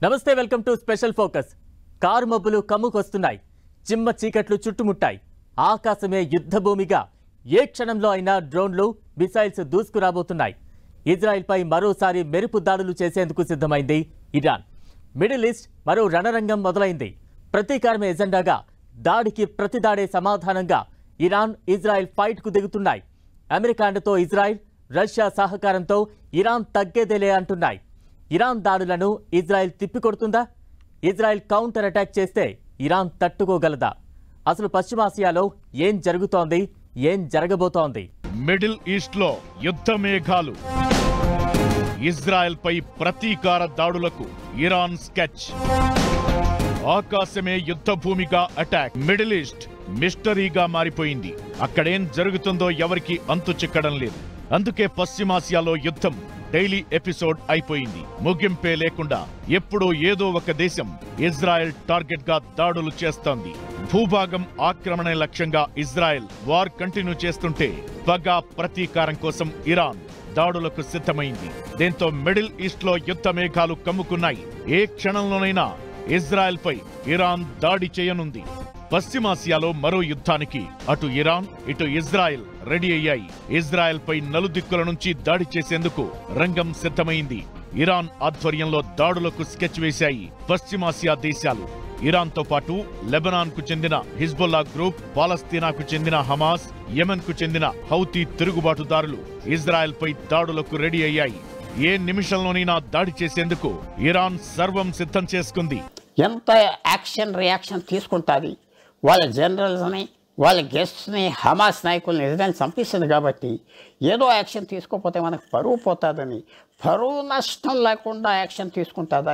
నమస్తే welcome to special focus. Car మబ్బులు కమ్ముకొస్తున్నాయి, చిమ్మ చీకట్లు చుట్టుముట్టాయి. ఆకాశమే యుద్ధభూమిగా ఏ క్షణంలో అయినా డ్రోన్లు మిసైల్స్ దూసుకురాబోతున్నాయి. ఇజ్రాయెల్పై మరోసారి మెరుపు దాడులు చేసేందుకు సిద్ధమైంది ఇరాన్. మిడిల్ ఈస్ట్ మరో రణరంగం మొదలైంది. ప్రతీకారమే ఎజెండాగా దాడికి ప్రతిదాడే సమాధానంగా ఇరాన్ ఇజ్రాయెల్ ఫైట్కు దిగుతున్నాయి. అమెరికా అండతో ఇజ్రాయెల్, రష్యా సహకారంతో ఇరాన్ తగ్గేదేలే అంటున్నాయి. ఇరాన్ దాడులను ఇజ్రాయెల్ తిప్పికొడుతుందా? ఇజ్రాయెల్ కౌంటర్ అటాక్ చేస్తే ఇరాన్ తట్టుకోగలదా? అసలు పశ్చిమాసియాలో ఏం జరుగుతోంది, ఏం జరగబోతోంది? మిడిల్ ఈస్ట్ లో యుద్ధ మేఘాలు. ఇజ్రాయెల్ పై ప్రతీకార దాడులకు ఇరాన్ స్కెచ్. ఆకాశమే యుద్ధ భూమిగా అటాక్. మిడిల్ ఈస్ట్ మిస్టరీగా మారిపోయింది. అక్కడేం జరుగుతుందో ఎవరికి అంతు చిక్కడం లేదు. అందుకే పశ్చిమాసియాలో యుద్ధం డైలీ ఎపిసోడ్ అయిపోయింది. ముగింపే లేకుండా ఎప్పుడూ ఏదో ఒక దేశం ఇజ్రాయెల్ టార్గెట్ గా దాడులు చేస్తోంది. భూభాగం ఆక్రమణ లక్ష్యంగా ఇజ్రాయెల్ వార్ కంటిన్యూ చేస్తుంటే పగా ప్రతీకారం కోసం ఇరాన్ దాడులకు సిద్ధమైంది. దీంతో మిడిల్ ఈస్ట్ లో యుద్ధ మేఘాలు కమ్ముకున్నాయి. ఏ క్షణంలోనైనా ఇజ్రాయెల్ పై ఇరాన్ దాడి చేయనుంది. పశ్చిమాసియాలో మరో యుద్ధానికి అటు ఇరాన్ ఇటు ఇజ్రాయెల్ రెడీ అయ్యాయి. ఇజ్రాయెల్ పై నలుదిక్కుల నుంచి దాడి చేసేందుకు రంగం సిద్ధమైంది. ఇరాన్ ఆధ్వర్యంలో దాడులకు స్కెచ్ వేశాయి పశ్చిమాసియా దేశాలు. ఇరాన్ తో పాటు లెబనాన్ కు చెందిన హిజ్బుల్లా గ్రూప్, పాలస్తీనాకు చెందిన హమాస్, యెమెన్ కు చెందిన హౌతీ తిరుగుబాటుదారులు ఇజ్రాయెల్ పై దాడులకు రెడీ అయ్యాయి. ఏ నిమిషంలోనైనా దాడి చేసేందుకు ఇరాన్ సర్వం సిద్ధం చేసుకుంది. ఎంత యాక్షన్ రియాక్షన్ తీసుకుంటుంది, వాళ్ళ జనరల్స్ని, వాళ్ళ గెస్ట్స్ని, హమాస్ నాయకుల్ని ఇజ్రాయెల్ చంపిస్తుంది కాబట్టి ఏదో యాక్షన్ తీసుకోకపోతే మనకు పరువు పోతుందని, పరువు నష్టం లేకుండా యాక్షన్ తీసుకుంటుందా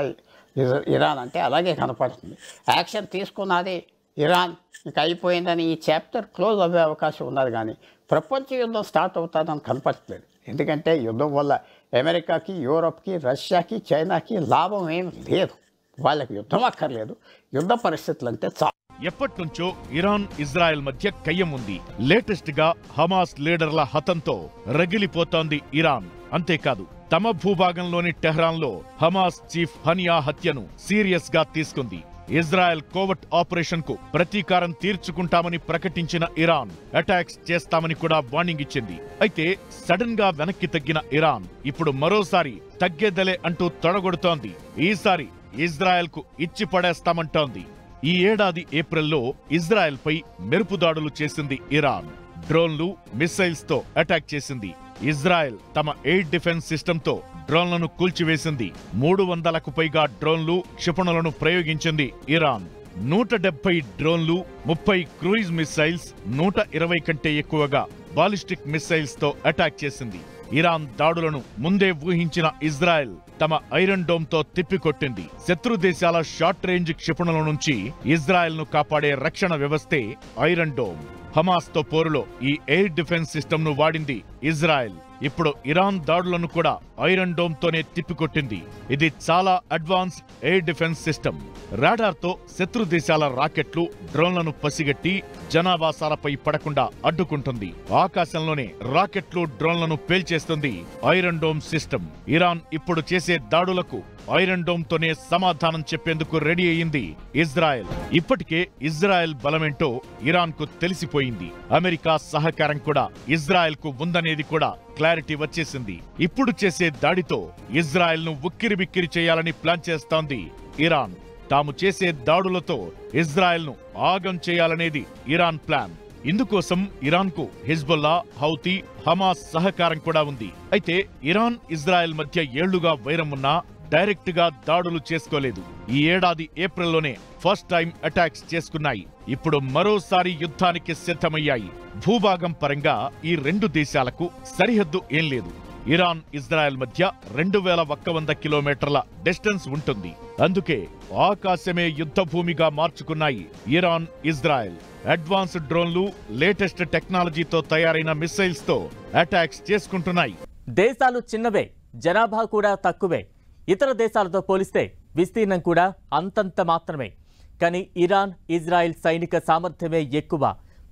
ఇరాన్ అంటే అలాగే కనపడుతుంది. యాక్షన్ తీసుకున్నది ఇరాన్ ఇక అయిపోయిందని ఈ చాప్టర్ క్లోజ్ అవ్వే అవకాశం ఉన్నది. కానీ ప్రపంచ యుద్ధం స్టార్ట్ అవుతుందని కనపడట్లేదు. ఎందుకంటే యుద్ధం వల్ల అమెరికాకి, యూరోప్కి, రష్యాకి, చైనాకి లాభం ఏం లేదు. వాళ్ళకి యుద్ధం అక్కర్లేదు. యుద్ధ పరిస్థితులు అంటే చాలా ఎప్పటినుంచో ఇరాన్ ఇజ్రాయెల్ మధ్య కయ్యం ఉంది. లేటెస్ట్ గా హమాస్ లీడర్ల హతంతో రగిలిపోతోంది ఇరాన్. అంతేకాదు తమ భూభాగంలోని టెహ్రాన్ లో హమాస్ చీఫ్ హనియా హత్యను సీరియస్ గా తీసుకుంది. ఇజ్రాయెల్ కోవర్ట్ ఆపరేషన్ కు ప్రతీకారం తీర్చుకుంటామని ప్రకటించిన ఇరాన్ అటాక్స్ చేస్తామని కూడా వార్నింగ్ ఇచ్చింది. అయితే సడన్ గా వెనక్కి తగ్గిన ఇరాన్ ఇప్పుడు మరోసారి తగ్గేదలే అంటూ తొడగొడుతోంది. ఈసారి ఇజ్రాయెల్ కు ఇచ్చి పడేస్తామంటోంది. ఈ ఏడాది ఏప్రిల్లో ఇజ్రాయెల్ పై మెరుపు దాడులు చేసింది ఇరాన్. డ్రోన్లు, మిసైల్స్ తో అటాక్ చేసింది. ఇజ్రాయెల్ తమ ఎయిర్ డిఫెన్స్ సిస్టమ్ తో డ్రోన్లను కూల్చివేసింది. 300కు పైగా డ్రోన్లు, క్షిపణులను ప్రయోగించింది ఇరాన్. 170 డ్రోన్లు, 30 క్రూయిజ్ మిసైల్స్, 120 కంటే ఎక్కువగా బాలిస్టిక్ మిసైల్స్ తో అటాక్ చేసింది. ఇరాన్ దాడులను ముందే ఊహించిన ఇజ్రాయెల్ తమ ఐరన్ డోమ్ తో తిప్పికొట్టింది. శత్రు దేశాల షార్ట్ రేంజ్ క్షిపణుల నుంచి ఇజ్రాయెల్ ను కాపాడే రక్షణ వ్యవస్థే ఐరన్ డోమ్. హమాస్ తో పోరులో ఈ ఎయిర్ డిఫెన్స్ సిస్టమ్ ను వాడింది ఇజ్రాయెల్. ఇప్పుడు ఇరాన్ దాడులను కూడా ఐరన్ డోమ్ తోనే తిప్పికొట్టింది. ఇది చాలా advance air defence system. Radar తో శత్రు దేశాల రాకెట్లు, డ్రోన్లను పసిగట్టి జనావాసాలపై పడకుండా అడ్డుకుంటుంది. ఆకాశంలోనే రాకెట్లు, డ్రోన్లను పేల్చేస్తుంది ఐరన్ డోమ్ సిస్టమ్. ఇరాన్ ఇప్పుడు చేసే దాడులకు ఐరన్ డోమ్ తోనే సమాధానం చెప్పేందుకు రెడీ అయింది ఇజ్రాయెల్. ఇప్పటికే ఇజ్రాయెల్ బలమేంటో ఇరాన్ కు తెలిసిపోయింది. అమెరికా సహకారం కూడా ఇజ్రాయెల్ కు ఉందనేది కూడా క్లారిటీ వచ్చేసింది. ఇప్పుడు చేసే దాడితో ఇజ్రాయెల్ ను ఉక్కిరిబిక్కిరి చేయాలని ప్లాన్ చేస్తోంది ఇరాన్. తాము చేసే దాడులతో ఇజ్రాయెల్ ను ఆగం చేయాలనేది ఇరాన్ ప్లాన్. ఇందుకోసం ఇరాన్ కు హిజ్బుల్లా, హౌతీ, హమాస్ సహకారం కూడా ఉంది. అయితే ఇరాన్ ఇజ్రాయెల్ మధ్య ఏళ్లుగా వైరం ఉన్నా డైరెక్ట్ గా దాడులు చేసుకోలేదు. ఈ ఏడాది ఏప్రిల్లోనే ఫస్ట్ టైం అటాక్స్ చేసుకున్నాయి. ఇప్పుడు మరోసారి యుద్ధానికి సిద్ధమయ్యాయి. భూభాగం పరంగా ఈ రెండు దేశాలకు సరిహద్దు ఏం లేదు. ఇరాన్ ఇజ్రాయెల్ మధ్య 2100 కిలోమీటర్ల డిస్టెన్స్ ఉంటుంది. అందుకే ఆకాశమే యుద్ధ భూమిగా మార్చుకున్నాయి ఇరాన్ ఇజ్రాయెల్. అడ్వాన్స్డ్ డ్రోన్లు, లేటెస్ట్ టెక్నాలజీతో తయారైన మిసైల్స్ తో అటాక్స్ చేసుకుంటున్నాయి. దేశాలు చిన్నవే, జనాభా కూడా తక్కువే. ఇతర దేశాలతో పోలిస్తే విస్తీర్ణం కూడా అంతంత మాత్రమే. కానీ ఇరాన్ ఇజ్రాయెల్ సైనిక సామర్థ్యమే ఎక్కువ.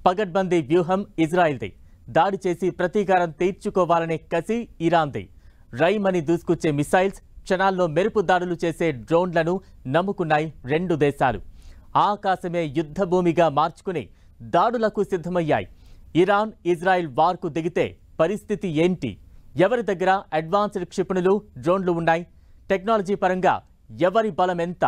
పగడ్బందీ వ్యూహం ఇజ్రాయెల్ది. దాడి చేసి ప్రతీకారం తీర్చుకోవాలనే కసి ఇరాన్ది. రైమని దూసుకొచ్చే మిసైల్స్, క్షణాల్లో మెరుపు దాడులు చేసే డ్రోన్లను నమ్ముకున్నాయి రెండు దేశాలు. ఆకాశమే యుద్ధ భూమిగా మార్చుకుని దాడులకు సిద్ధమయ్యాయి. ఇరాన్ ఇజ్రాయెల్ వార్కు దిగితే పరిస్థితి ఏంటి? ఎవరి దగ్గర అడ్వాన్స్డ్ క్షిపణులు డ్రోన్లు ఉన్నాయి? టెక్నాలజీ పరంగా ఎవరి బలం ఎంత?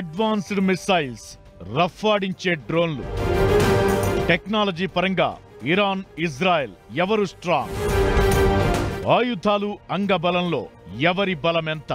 అడ్వాన్స్డ్ మిసైల్స్, రఫ్ఫాడించే డ్రోన్లు. టెక్నాలజీ పరంగా ఇరాన్ ఇజ్రాయెల్ ఎవరు స్ట్రాంగ్? ఆయుధాలు అంగబలంలో ఎవరి బలమెంత?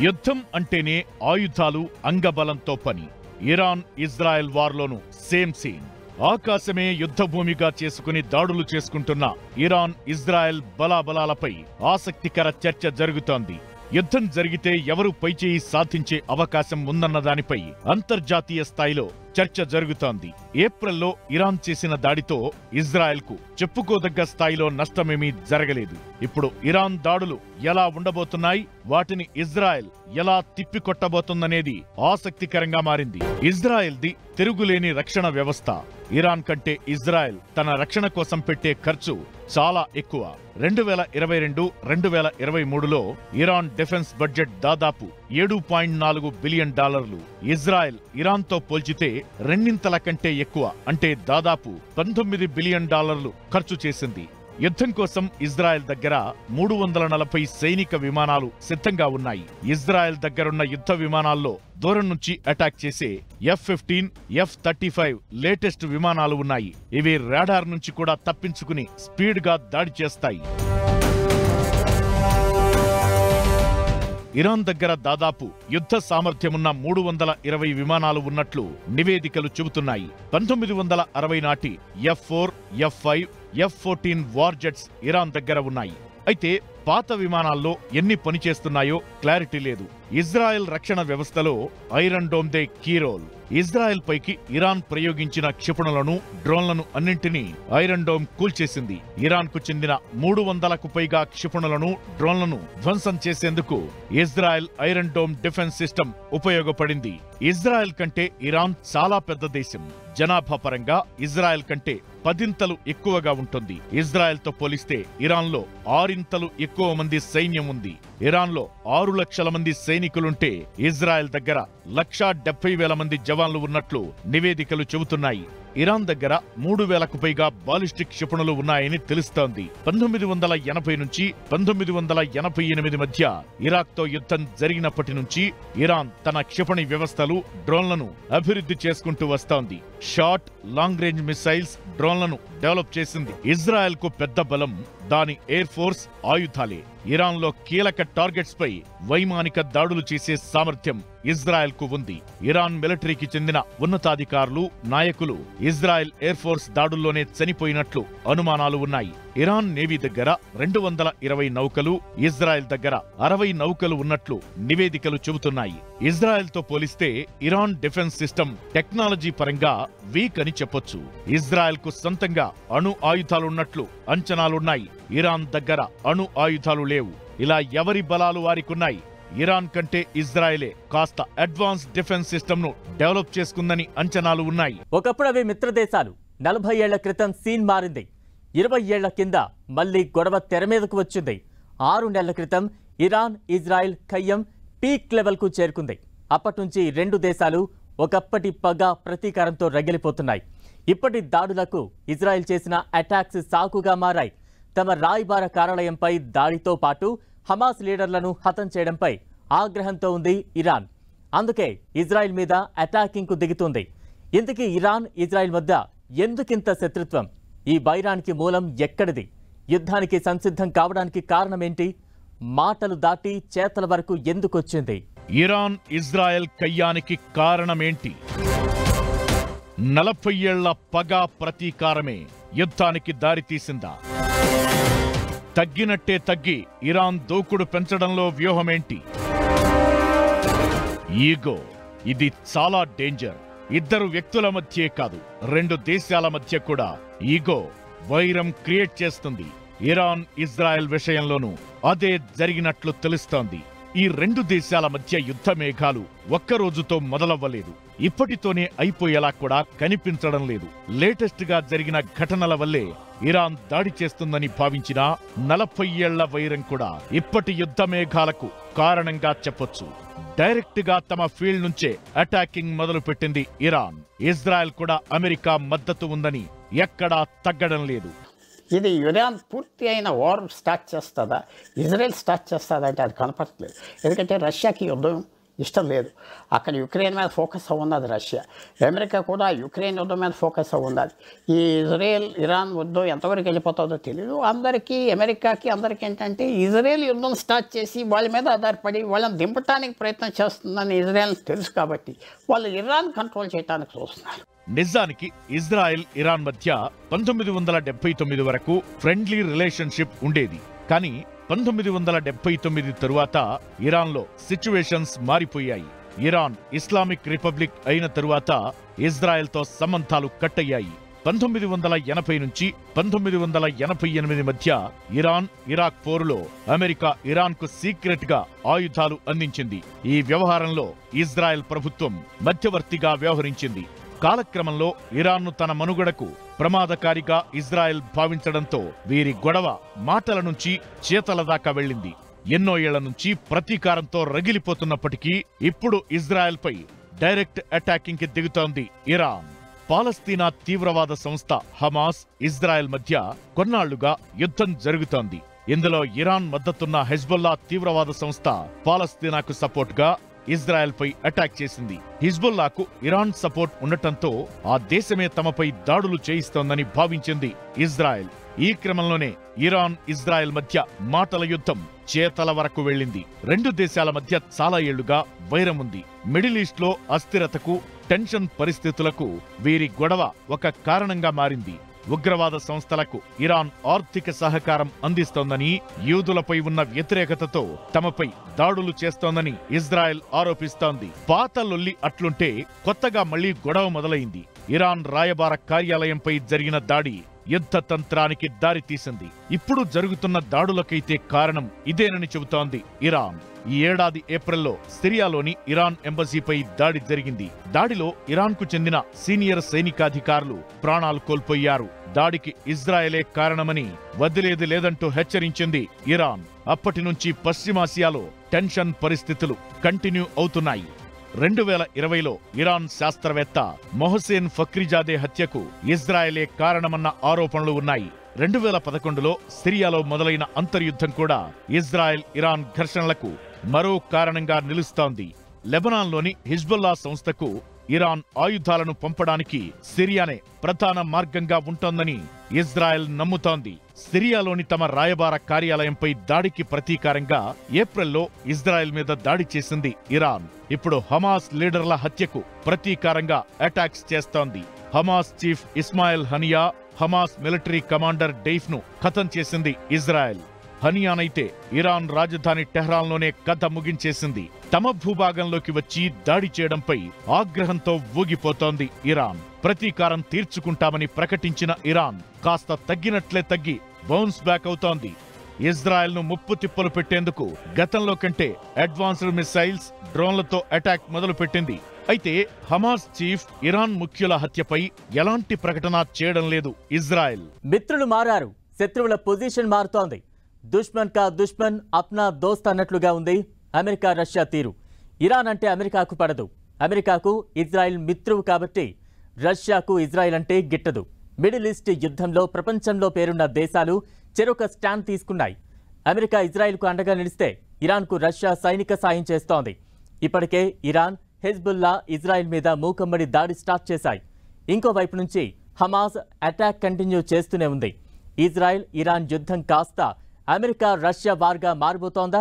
యుద్ధం అంటేనే ఆయుధాలు అంగబలంతో పని. ఇరాన్ ఇజ్రాయెల్ వార్లోనూ సేమ్ సీన్. ఆకాశమే యుద్ధభూమిగా చేసుకుని దాడులు చేసుకుంటున్న ఇరాన్ ఇజ్రాయెల్ బలాబలాలపై ఆసక్తికర చర్చ జరుగుతోంది. యుద్ధం జరిగితే ఎవరు పైచేయి సాధించే అవకాశం ఉందన్న దానిపై అంతర్జాతీయ స్థాయిలో చర్చ జరుగుతోంది. ఏప్రిల్లో ఇరాన్ చేసిన దాడితో ఇజ్రాయెల్కు చెప్పుకోదగ్గ స్థాయిలో నష్టమేమీ జరగలేదు. ఇప్పుడు ఇరాన్ దాడులు ఎలా ఉండబోతున్నాయి, వాటిని ఇజ్రాయెల్ ఎలా తిప్పికొట్టబోతుందనేది ఆసక్తికరంగా మారింది. ఇజ్రాయెల్ది తిరుగులేని రక్షణ వ్యవస్థ. ఇరాన్ కంటే ఇజ్రాయెల్ తన రక్షణ కోసం పెట్టే ఖర్చు చాలా ఎక్కువ. 2022-2023లో ఇరాన్ డిఫెన్స్ బడ్జెట్ దాదాపు $7.4 బిలియన్. ఇజ్రాయెల్ ఇరాన్తో పోల్చితే రెండింతల కంటే ఎక్కువ, అంటే దాదాపు $19 బిలియన్ ఖర్చు చేసింది. యుద్ధం కోసం ఇజ్రాయెల్ దగ్గర 340 సైనిక విమానాలు సిద్ధంగా ఉన్నాయి. ఇజ్రాయెల్ దగ్గరున్న యుద్ధ విమానాల్లో దూరం నుంచి అటాక్ చేసే F-15, F-35 లేటెస్ట్ విమానాలు ఉన్నాయి. ఇవి రాడార్ నుంచి కూడా తప్పించుకుని స్పీడ్ గా దాడి చేస్తాయి. ఇరాన్ దగ్గర దాదాపు యుద్ధ సామర్థ్యమున్న 320 విమానాలు ఉన్నట్లు నివేదికలు చెబుతున్నాయి. 1960 నాటి F-4, F-5, F-14 war jets Iran దగ్గర ఉన్నాయి. అయితే పాత విమానాల్లో ఎన్ని పనిచేస్తున్నాయో క్లారిటీ లేదు. ఇజ్రాయెల్ రక్షణ వ్యవస్థలో ఐరన్ డోమ్ దే కీ రోల్. ఇజ్రాయెల్ పైకి ఇరాన్ ప్రయోగించిన క్షిపణులను, డ్రోన్లను అన్నింటినీ ఐరన్ డోమ్ కూల్చేసింది. ఇరాన్ కు చెందిన 300కు పైగా క్షిపణులను, డ్రోన్లను ధ్వంసం చేసేందుకు Israel iron dome defence system ఉపయోగపడింది. ఇజ్రాయెల్ కంటే ఇరాన్ చాలా పెద్ద దేశం. జనాభా పరంగా ఇజ్రాయెల్ కంటే 10 ఎక్కువగా ఉంటుంది. ఇజ్రాయెల్తో పోలిస్తే ఇరాన్లో 6 ఎక్కువ మంది సైన్యం ఉంది. ఇరాన్లో 6 లక్షల మంది సైనికులుంటే ఇజ్రాయెల్ దగ్గర 1,70,000 మంది జవాన్లు ఉన్నట్లు నివేదికలు చెబుతున్నాయి. ఇరాన్ దగ్గర 3,000కు పైగా బాలిస్టిక్ క్షిపణులు ఉన్నాయని తెలుస్తోంది. 1980 నుంచి 1988 మధ్య ఇరాక్తో యుద్ధం జరిగినప్పటి నుంచి ఇరాన్ తన క్షిపణి వ్యవస్థలు, డ్రోన్లను అభివృద్ధి చేసుకుంటూ వస్తోంది. షార్ట్, లాంగ్ రేంజ్ మిసైల్స్, డ్రోన్లను డెవలప్ చేసింది. ఇజ్రాయెల్ కు పెద్ద బలం దాని ఎయిర్ ఫోర్స్, ఆయుధాలే. ఇరాన్లో కీలక టార్గెట్స్ పై వైమానిక దాడులు చేసే సామర్థ్యం ఇజ్రాయెల్ కు ఉంది. ఇరాన్ మిలిటరీకి చెందిన ఉన్నతాధికారులు, నాయకులు ఇజ్రాయెల్ ఎయిర్ ఫోర్స్ దాడుల్లోనే చనిపోయినట్లు అనుమానాలు ఉన్నాయి. ఇరాన్ నేవీ దగ్గర 220 నౌకలు, ఇజ్రాయెల్ దగ్గర 60 నౌకలు ఉన్నట్లు నివేదికలు చెబుతున్నాయి. ఇజ్రాయెల్తో పోలిస్తే ఇరాన్ డిఫెన్స్ సిస్టమ్ టెక్నాలజీ పరంగా వీక్ అని చెప్పొచ్చు. ఇజ్రాయెల్ కు సొంతంగా అణు ఆయుధాలున్నట్లు అంచనాలున్నాయి. ఇరాన్ దగ్గర అణు ఆయుధాలు లేవు. ఇలా ఎవరి బలాలు వారికున్నాయి. ఇరాన్ కంటే ఇజ్రాయెలే కాస్త అడ్వాన్స్ డిఫెన్స్ సిస్టమ్ ను డెవలప్ చేసుకుందని అంచనాలు ఉన్నాయి. ఒకప్పుడు అవి మిత్రదేశాలు. 40 ఏళ్ల క్రితం సీన్ మారింది. 20 ఏళ్ల కింద మళ్లీ గొడవ తెర మీదకు వచ్చింది. 6 నెలల క్రితం ఇరాన్ ఇజ్రాయెల్ ఖయ్యం పీక్ లెవెల్ కు చేరుకుంది. అప్పటి నుంచి రెండు దేశాలు ఒకప్పటి పగ, ప్రతీకారంతో రగిలిపోతున్నాయి. ఇప్పటి దాడులకు ఇజ్రాయెల్ చేసిన అటాక్స్ సాకుగా మారాయి. తమ రాయబార కార్యాలయంపై దాడితో పాటు హమాస్ లీడర్లను హతం చేయడంపై ఆగ్రహంతో ఉంది ఇరాన్. అందుకే ఇజ్రాయెల్ మీద అటాకింగ్ కు దిగుతుంది. ఇంతకీ ఇరాన్ ఇజ్రాయెల్ మధ్య ఎందుకింత శత్రుత్వం? ఈ వైరానికి మూలం ఎక్కడిది? యుద్ధానికి సంసిద్ధం కావడానికి కారణమేంటి? మాటలు దాటి చేతల వరకు ఎందుకొచ్చింది? Iran Israel కయ్యానికి కారణమేంటి? 40 ఏళ్ల పగ, ప్రతీకారమే యుద్ధానికి దారితీసిందా? తగ్గినట్టే తగ్గి ఇరాన్ దూకుడు పెంచడంలో వ్యూహమేంటి? ఈగో. ఇది చాలా డేంజర్. ఇద్దరు వ్యక్తుల మధ్యే కాదు, రెండు దేశాల మధ్య కూడా ఈగో వైరం క్రియేట్ చేస్తుంది. ఇరాన్ ఇజ్రాయెల్ విషయంలోనూ అదే జరిగినట్లు తెలుస్తోంది. ఈ రెండు దేశాల మధ్య యుద్ధ మేఘాలు ఒక్కరోజుతో మొదలవ్వలేదు. ఇప్పటితోనే అయిపోయేలా కూడా కనిపించడం లేదు. లేటెస్ట్ గా జరిగిన ఘటనల వల్లే ఇరాన్ దాడి చేస్తుందని భావించిన 40 ఏళ్ల వైరం కూడా ఇప్పటి యుద్ధ మేఘాలకు కారణంగా చెప్పొచ్చు. డైరెక్ట్ గా తమ ఫీల్డ్ నుంచే అటాకింగ్ మొదలుపెట్టింది ఇరాన్. ఇజ్రాయెల్ కూడా అమెరికా మద్దతు ఉందని ఎక్కడా తగ్గడం లేదు. ఇది ఇరాన్ పూర్తి అయిన వార్ స్టార్ట్ చేస్తుందా, ఇజ్రాయెల్ స్టార్ట్ చేస్తుందా అంటే అది కనపడట్లేదు. ఎందుకంటే రష్యాకి యుద్ధం ఇష్టం లేదు. అక్కడ యుక్రెయిన్ మీద ఫోకస్ ఉన్నది రష్యా. అమెరికా కూడా యుక్రెయిన్ యుద్ధం మీద ఫోకస్ ఉన్నది. ఈ ఇజ్రాయెల్ ఇరాన్ యుద్ధం ఎంతవరకు వెళ్ళిపోతుందో తెలియదు. అందరికీ అమెరికాకి అందరికీ ఏంటంటే ఇజ్రాయెల్ యుద్ధం స్టార్ట్ చేసి వాళ్ళ మీద ఆధారపడి వాళ్ళని దింపడానికి ప్రయత్నం చేస్తుందని ఇజ్రాయెల్ తెలుసు కాబట్టి వాళ్ళు ఇరాన్ కంట్రోల్ చేయడానికి చూస్తున్నారు. నిజానికి ఇజ్రాయెల్ ఇరాన్ మధ్య 1979 వరకు ఫ్రెండ్లీ రిలేషన్షిప్ ఉండేది. కానీ 1979 తరువాత ఇరాన్లో సిచ్యువేషన్స్ మారిపోయాయి. ఇరాన్ ఇస్లామిక్ రిపబ్లిక్ అయిన తరువాత ఇజ్రాయెల్తో సంబంధాలు కట్ అయ్యాయి. 1980 నుంచి 1988 మధ్య ఇరాన్ ఇరాక్ పోరులో అమెరికా ఇరాన్కు సీక్రెట్ గా ఆయుధాలు అందించింది. ఈ వ్యవహారంలో ఇజ్రాయెల్ ప్రభుత్వం మధ్యవర్తిగా వ్యవహరించింది. కాలక్రమంలో ఇరాన్ను తన మనుగడకు ప్రమాదకారిగా ఇజ్రాయెల్ భావించడంతో వీరి గొడవ మాటల నుంచి చేతల దాకా వెళ్ళింది. ఎన్నో ఏళ్ల నుంచి ప్రతీకారంతో రగిలిపోతున్నప్పటికీ ఇప్పుడు ఇజ్రాయెల్పై డైరెక్ట్ అటాకింగ్ కి దిగుతోంది ఇరాన్. పాలస్తీనా తీవ్రవాద సంస్థ హమాస్ ఇజ్రాయెల్ మధ్య కొన్నాళ్లుగా యుద్ధం జరుగుతోంది. ఇందులో ఇరాన్ మద్దతున్న హెజ్బుల్లా తీవ్రవాద సంస్థ పాలస్తీనాకు సపోర్ట్ గా ఇజ్రాయెల్ పై అటాక్ చేసింది. హిజ్బుల్లాకు ఇరాన్ సపోర్ట్ ఉండటంతో ఆ దేశమే తమపై దాడులు చేయిస్తోందని భావించింది ఇజ్రాయెల్. ఈ క్రమంలోనే ఇరాన్ ఇజ్రాయెల్ మధ్య మాటల యుద్ధం చేతల వరకు వెళ్ళింది. రెండు దేశాల మధ్య చాలా ఏళ్లుగా వైరం ఉంది. మిడిల్ ఈస్ట్ లో అస్థిరతకు, టెన్షన్ పరిస్థితులకు వీరి గొడవ ఒక కారణంగా మారింది. ఉగ్రవాద సంస్థలకు ఇరాన్ ఆర్థిక సహకారం అందిస్తోందని, యూదులపై ఉన్న వ్యతిరేకతతో తమపై దాడులు చేస్తోందని ఇజ్రాయెల్ ఆరోపిస్తోంది. పాత లొల్లి అట్లుంటే కొత్తగా మళ్లీ గొడవ మొదలైంది. ఇరాన్ రాయబార కార్యాలయంపై జరిగిన దాడి యుద్ధ తంత్రానికి దారితీసింది. ఇప్పుడు జరుగుతున్న దాడులకైతే కారణం ఇదేనని చెబుతోంది ఇరాన్. ఈ ఏడాది ఏప్రిల్లో సిరియాలోని ఇరాన్ ఎంబసీపై దాడి జరిగింది. దాడిలో ఇరాన్కు చెందిన సీనియర్ సైనికాధికారులు ప్రాణాలు కోల్పోయారు. దాడికి ఇజ్రాయెలే కారణమని వదిలేది లేదంటూ హెచ్చరించింది ఇరాన్. అప్పటి నుంచి పశ్చిమాసియాలో టెన్షన్ పరిస్థితులు కంటిన్యూ అవుతున్నాయి. 2020లో ఇరాన్ శాస్త్రవేత్త మొహసేన్ ఫక్రీజాదే హత్యకు ఇజ్రాయెలే కారణమన్న ఆరోపణలు ఉన్నాయి. 2011లో సిరియాలో మొదలైన అంతర్యుద్ధం కూడా ఇజ్రాయెల్ ఇరాన్ ఘర్షణలకు మరో కారణంగా నిలుస్తోంది. లెబనాన్లోని హిజ్బుల్లా సంస్థకు ఇరాన్ ఆయుధాలను పంపడానికి సిరియానే ప్రధాన మార్గంగా ఉంటోందని ఇజ్రాయెల్ నమ్ముతోంది. సిరియాలోని తమ రాయబార కార్యాలయంపై దాడికి ప్రతీకారంగా ఏప్రిల్లో ఇజ్రాయెల్ మీద దాడి చేసింది ఇరాన్. ఇప్పుడు హమాస్ లీడర్ల హత్యకు ప్రతీకారంగా అటాక్స్ చేస్తోంది. Hamas chief Ismail Hania, Hamas military commander Deif ను ఖతం చేసింది ఇజ్రాయెల్. హనియానైతే ఇరాన్ రాజధాని టెహ్రాన్లోనే కథ ముగించేసింది. తమ భూభాగంలోకి వచ్చి దాడి చేయడంపై ఆగ్రహంతో ఊగిపోతోంది ఇరాన్. ప్రతీకారం తీర్చుకుంటామని ప్రకటించిన ఇరాన్ కాస్త తగ్గినట్లే తగ్గి బౌన్స్ బ్యాక్ అవుతోంది. ఇజ్రాయెల్ ను ముప్పు తిప్పలు పెట్టేందుకు గతంలో కంటే అడ్వాన్స్డ్ మిసైల్స్, డ్రోన్లతో అటాక్ మొదలుపెట్టింది. అయితే హమాస్ చీఫ్, ఇరాన్ ముఖ్యుల హత్యపై ఎలాంటి ప్రకటన చేయడం లేదు ఇజ్రాయెల్. మిత్రులు మారారు, శత్రువుల పొజిషన్ మారుతోంది. దుష్మన్ కా దుష్మన్ అప్నా దోస్త్ అన్నట్లుగా ఉంది అమెరికా రష్యా తీరు. ఇరాన్ అంటే అమెరికాకు పడదు, అమెరికాకు ఇజ్రాయెల్ మిత్రువు కాబట్టి రష్యాకు ఇజ్రాయెల్ అంటే గిట్టదు. మిడిల్ ఈస్ట్ యుద్ధంలో ప్రపంచంలో పేరున్న దేశాలు చెరొక స్టాండ్ తీసుకున్నాయి. అమెరికా ఇజ్రాయెల్కు అండగా నిలిస్తే ఇరాన్కు రష్యా సైనిక సాయం చేస్తోంది. ఇప్పటికే ఇరాన్, హెజ్బుల్లా ఇజ్రాయెల్ మీద మూకమ్మడి దాడి స్టార్ట్ చేశాయి. ఇంకోవైపు నుంచి హమాస్ అటాక్ కంటిన్యూ చేస్తూనే ఉంది. ఇజ్రాయెల్ ఇరాన్ యుద్ధం కాస్త అమెరికా రష్యా వార్గా మారిపోతోందా?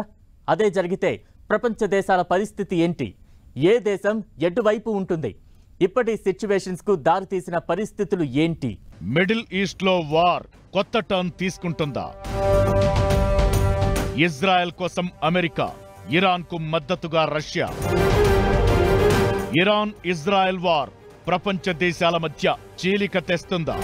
అదే జరిగితే ప్రపంచ దేశాల పరిస్థితి ఏంటి? ఏ దేశం ఎటువైపు ఉంటుంది? ఇప్పటి సిచ్యువేషన్స్ కు దారితీసిన పరిస్థితులు ఏంటి? మిడిల్ ఈస్ట్ లో వార్ కొత్త టర్న్ తీసుకుంటుందా? ఇజ్రాయెల్ కోసం అమెరికా, ఇరాన్ కు మద్దతుగా రష్యా. ఇరాన్ ఇజ్రాయెల్ వార్ ప్రపంచ దేశాల మధ్య చీలిక తెస్తుందా?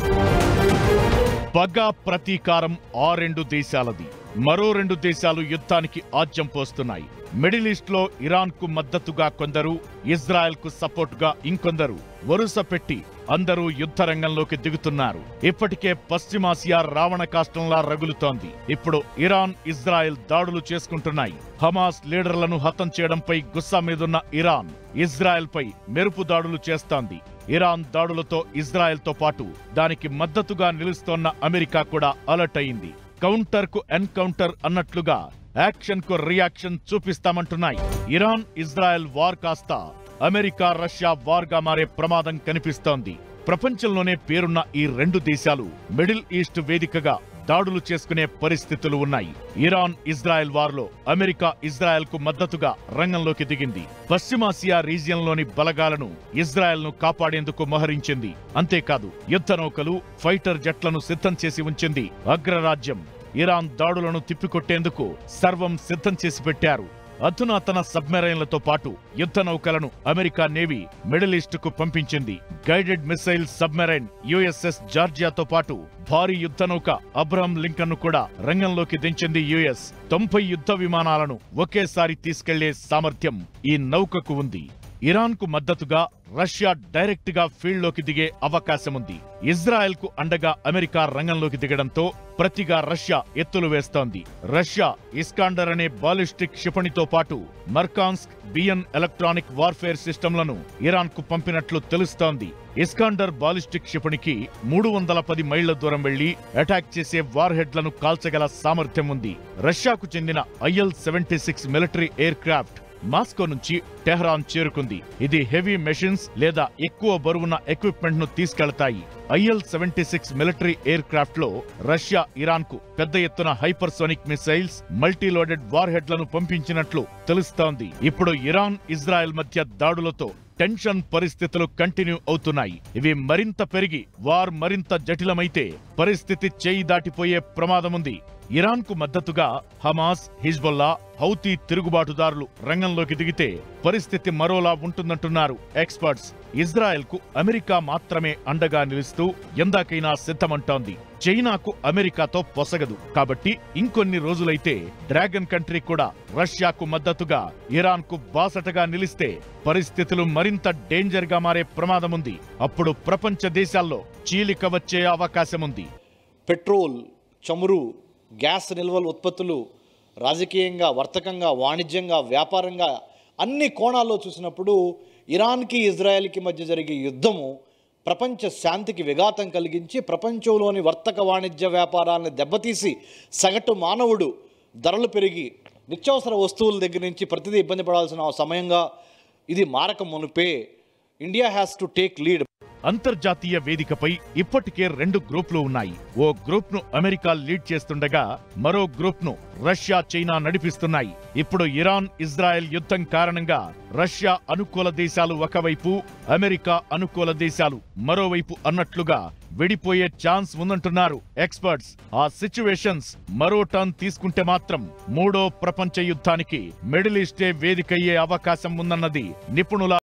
పగ ప్రతీకారం ఆ రెండు దేశాలది. మరో రెండు దేశాలు యుద్ధానికి ఆజ్యం పోస్తున్నాయి. మిడిల్ ఈస్ట్ లో ఇరాన్ కు మద్దతుగా కొందరు, ఇజ్రాయెల్ కు సపోర్ట్ గా ఇంకొందరు వరుస పెట్టి అందరూ యుద్ధ రంగంలోకి దిగుతున్నారు. ఇప్పటికే పశ్చిమాసియా రావణ కాష్టంలా రగులుతోంది. ఇప్పుడు ఇరాన్, ఇజ్రాయెల్ దాడులు చేసుకుంటున్నాయి. హమాస్ లీడర్లను హతం చేయడంపై గుస్సా మీదున్న ఇరాన్ ఇజ్రాయెల్ పై మెరుపు దాడులు చేస్తోంది. ఇరాన్ దాడులతో ఇజ్రాయెల్ తో పాటు దానికి మద్దతుగా నిలుస్తోన్న అమెరికా కూడా అలర్ట్ అయింది. కౌంటర్ కు ఎన్కౌంటర్ అన్నట్లుగా యాక్షన్ కు రియాక్షన్ చూపిస్తామంటున్నాయి. ఇరాన్ ఇజ్రాయెల్ వార్ కాస్త అమెరికా రష్యా వార్ గా మారే ప్రమాదం కనిపిస్తోంది. ప్రపంచంలోనే పేరున్న ఈ రెండు దేశాలు మిడిల్ ఈస్ట్ వేదికగా దాడులు చేసుకునే పరిస్థితులు ఉన్నాయి. ఇరాన్ ఇజ్రాయెల్ వార్లో అమెరికా ఇజ్రాయెల్ కు మద్దతుగా రంగంలోకి దిగింది. పశ్చిమాసియా రీజియన్లోని బలగాలను ఇజ్రాయెల్ ను కాపాడేందుకు మోహరించింది. అంతేకాదు యుద్ధ నౌకలు, ఫైటర్ జెట్లను సిద్ధం చేసి ఉంచింది. అగ్రరాజ్యం ఇరాన్ దాడులను తిప్పికొట్టేందుకు సర్వం సిద్ధం చేసి పెట్టారు. అధునాతన సబ్మెరైన్లతో పాటు యుద్ధ నౌకలను అమెరికా నేవీ మిడిల్ ఈస్ట్ కు పంపించింది. గైడెడ్ మిసైల్ సబ్మెరైన్ యుఎస్ఎస్ జార్జియాతో పాటు భారీ యుద్ధ నౌక అబ్రహం లింకన్ ను కూడా రంగంలోకి దించింది యుఎస్. 90 యుద్ధ విమానాలను ఒకేసారి తీసుకెళ్లే సామర్థ్యం ఈ నౌకకు ఉంది. ఇరాన్ కు మద్దతుగా రష్యా డైరెక్ట్ గా ఫీల్డ్ లోకి దిగే అవకాశముంది. ఇజ్రాయెల్ కు అండగా అమెరికా రంగంలోకి దిగడంతో ప్రతిగా రష్యా ఎత్తులు వేస్తోంది. రష్యా ఇస్కాండర్ అనే బాలిస్టిక్ క్షిపణితో పాటు మర్కాన్స్క్ బిఎన్ ఎలక్ట్రానిక్ వార్ఫేర్ సిస్టంలను ఇరాన్ కు పంపినట్లు తెలుస్తోంది. ఇస్కాండర్ బాలిస్టిక్ క్షిపణికి 310 మైళ్ల దూరం వెళ్లి అటాక్ చేసే వార్ హెడ్లను కాల్చగల సామర్థ్యం ఉంది. రష్యాకు చెందిన IL-76 military air craft Moscow నుంచి టెహ్రాన్ చేరుకుంది. ఇది హెవీ మెషిన్స్ లేదా ఎక్కువ బరువున్న ఎక్విప్మెంట్ ను తీసుకెళ్తాయి. IL-76 మిలిటరీ ఎయిర్ క్రాఫ్ట్ లో రష్యా ఇరాన్ కు పెద్ద ఎత్తున హైపర్సోనిక్ మిసైల్స్, మల్టీలోడెడ్ వార్ హెడ్లను పంపించినట్లు తెలుస్తోంది. ఇప్పుడు ఇరాన్ ఇజ్రాయెల్ మధ్య దాడులతో టెన్షన్ పరిస్థితులు కంటిన్యూ అవుతున్నాయి. ఇవి మరింత పెరిగి వార్ మరింత జటిలమైతే పరిస్థితి చేయి దాటిపోయే ప్రమాదముంది. ఇరాన్ కు మద్దతుగా హమాస్, హిజ్బుల్లా, హౌతీ తిరుగుబాటుదారులు రంగంలోకి దిగితే పరిస్థితి మరోలా ఉంటుందంటున్నారు ఎక్స్పర్ట్స్. ఇజ్రాయెల్ కు అమెరికా మాత్రమే అండగా నిలుస్తూ ఎందాకైనా సిద్ధమంటోంది. చైనాకు అమెరికాతో పొసగదు కాబట్టి ఇంకొన్ని రోజులైతే డ్రాగన్ కంట్రీ కూడా రష్యాకు మద్దతుగా ఇరాన్ కు బాసటగా నిలిస్తే పరిస్థితులు మరింత డేంజర్ గా మారే ప్రమాదముంది. అప్పుడు ప్రపంచ దేశాల్లో చీలిక వచ్చే అవకాశముంది. పెట్రోల్, చమురు, గ్యాస్ నిల్వల ఉత్పత్తులు రాజకీయంగా, వర్తకంగా, వాణిజ్యంగా, వ్యాపారంగా అన్ని కోణాల్లో చూసినప్పుడు ఇరాన్కి ఇజ్రాయెల్కి మధ్య జరిగే యుద్ధము ప్రపంచ శాంతికి విఘాతం కలిగించి ప్రపంచంలోని వర్తక వాణిజ్య వ్యాపారాలను దెబ్బతీసి సగటు మానవుడు ధరలు పెరిగి నిత్యావసర వస్తువుల దగ్గర నుంచి ప్రతిదీ ఇబ్బంది పడాల్సిన సమయంగా ఇది మారక మునుపే India has to take lead. అంతర్జాతీయ వేదికపై ఇప్పటికే 2 గ్రూపులు ఉన్నాయి. ఓ గ్రూప్ ను అమెరికా లీడ్ చేస్తుండగా మరో గ్రూప్ ను రష్యా, చైనా నడిపిస్తున్నాయి. ఇప్పుడు ఇరాన్ ఇజ్రాయెల్ యుద్ధం కారణంగా రష్యా అనుకూల దేశాలు ఒకవైపు, అమెరికా అనుకూల దేశాలు మరోవైపు అన్నట్లుగా విడిపోయే ఛాన్స్ ఉందంటున్నారు ఎక్స్పర్ట్స్. ఆ సిచ్యువేషన్స్ మరో టర్న్ తీసుకుంటే మాత్రం 3వ ప్రపంచ యుద్ధానికి మిడిల్ ఈస్టే వేదికయ్యే అవకాశం ఉందన్నది నిపుణుల